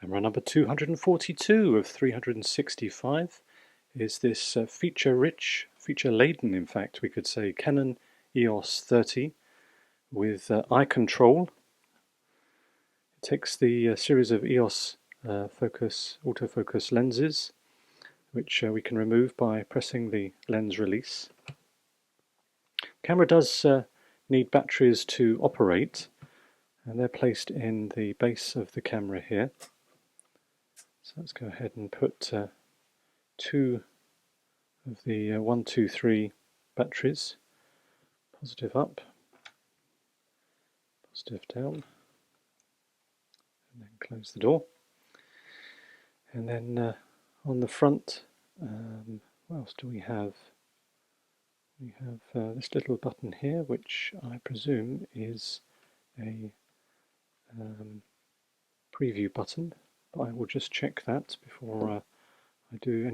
Camera number 242 of 365 is this feature-rich, feature-laden in fact we could say, Canon EOS 30 with eye control. It takes the series of EOS autofocus lenses, which we can remove by pressing the lens release. The camera does need batteries to operate, and they're placed in the base of the camera here. So let's go ahead and put two of the 1, 2, 3 batteries, positive up, positive down, and then close the door. And then on the front, what else do we have? We have this little button here, which I presume is a preview button, but I will just check that before I do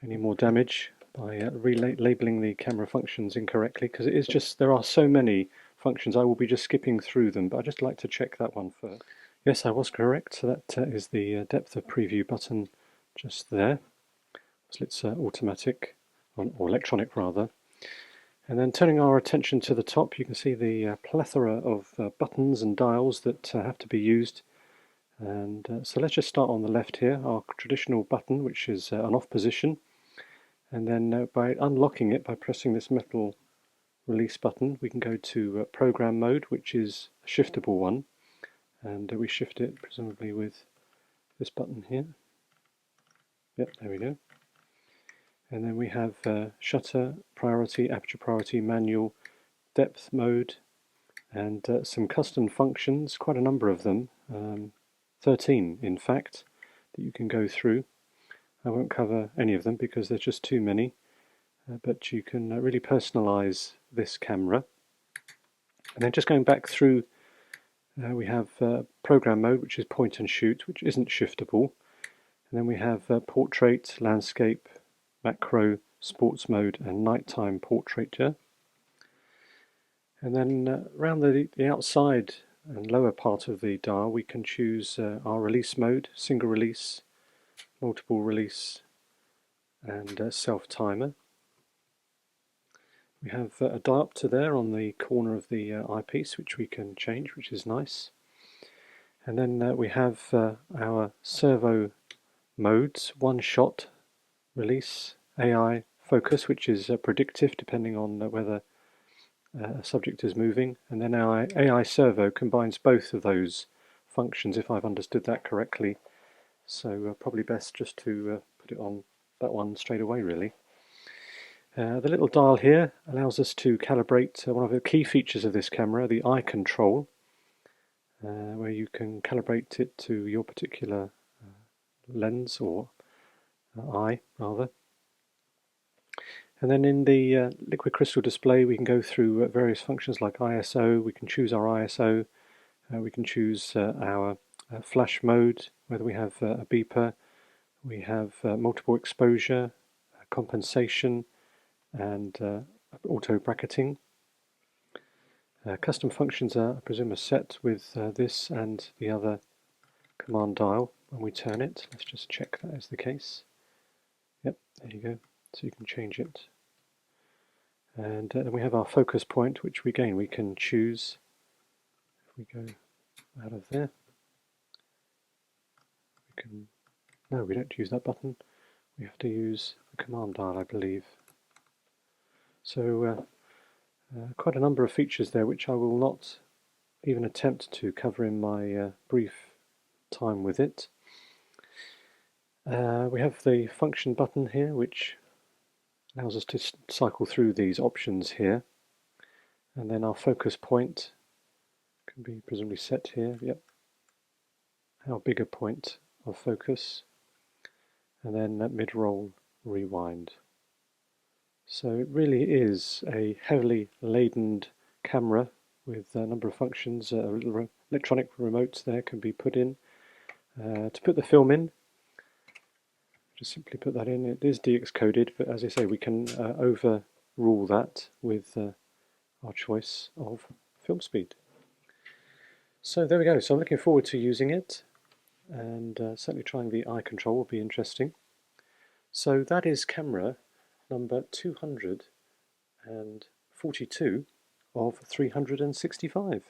any more damage by labeling the camera functions incorrectly, because it is just, there are so many functions I will be just skipping through them, but I just like to check that one first. Yes, I was correct. So that is the depth of preview button just there. So it's automatic, or electronic rather. And then turning our attention to the top, you can see the plethora of buttons and dials that have to be used. And so let's just start on the left here, our traditional button, which is an off position. And then by unlocking it, by pressing this metal release button, we can go to program mode, which is a shiftable one. And we shift it presumably with this button here. Yep, there we go. And then we have shutter priority, aperture priority, manual, depth mode, and some custom functions, quite a number of them, 13 in fact, that you can go through. I won't cover any of them because there's just too many, but you can really personalize this camera. And then just going back through, we have program mode, which is point and shoot, which isn't shiftable. And then we have portrait, landscape, macro, sports mode, and nighttime portraiture. And then around the outside and lower part of the dial, we can choose our release mode, single release, multiple release, and self-timer. We have a diopter there on the corner of the eyepiece, which we can change, which is nice. And then we have our servo modes, one shot, release, AI, focus, which is predictive depending on whether a subject is moving, and then our AI servo combines both of those functions, if I've understood that correctly. So probably best just to put it on that one straight away, really. The little dial here allows us to calibrate one of the key features of this camera, the eye control, where you can calibrate it to your particular lens, or eye rather. And then in the liquid crystal display we can go through various functions like ISO. We can choose our ISO, we can choose our flash mode, whether we have a beeper, we have multiple exposure, compensation, and auto bracketing. Custom functions are, I presume, set with this and the other command dial when we turn it. Let's just check that is the case. Yep, there you go. So you can change it. And then we have our focus point, which we can choose. If we go out of there, we can, no, we don't use that button. We have to use the command dial, I believe. So quite a number of features there, which I will not even attempt to cover in my brief time with it. We have the function button here, which allows us to cycle through these options here, and then our focus point can be presumably set here. Yep, our bigger point of focus, and then that mid-roll rewind. So it really is a heavily laden camera with a number of functions. Little electronic remotes there can be put in. To put the film in, just simply put that in. It is DX coded, but as I say, we can overrule that with our choice of film speed. So there we go. So I'm looking forward to using it. and certainly trying the eye control will be interesting. So that is camera number 242 of 365.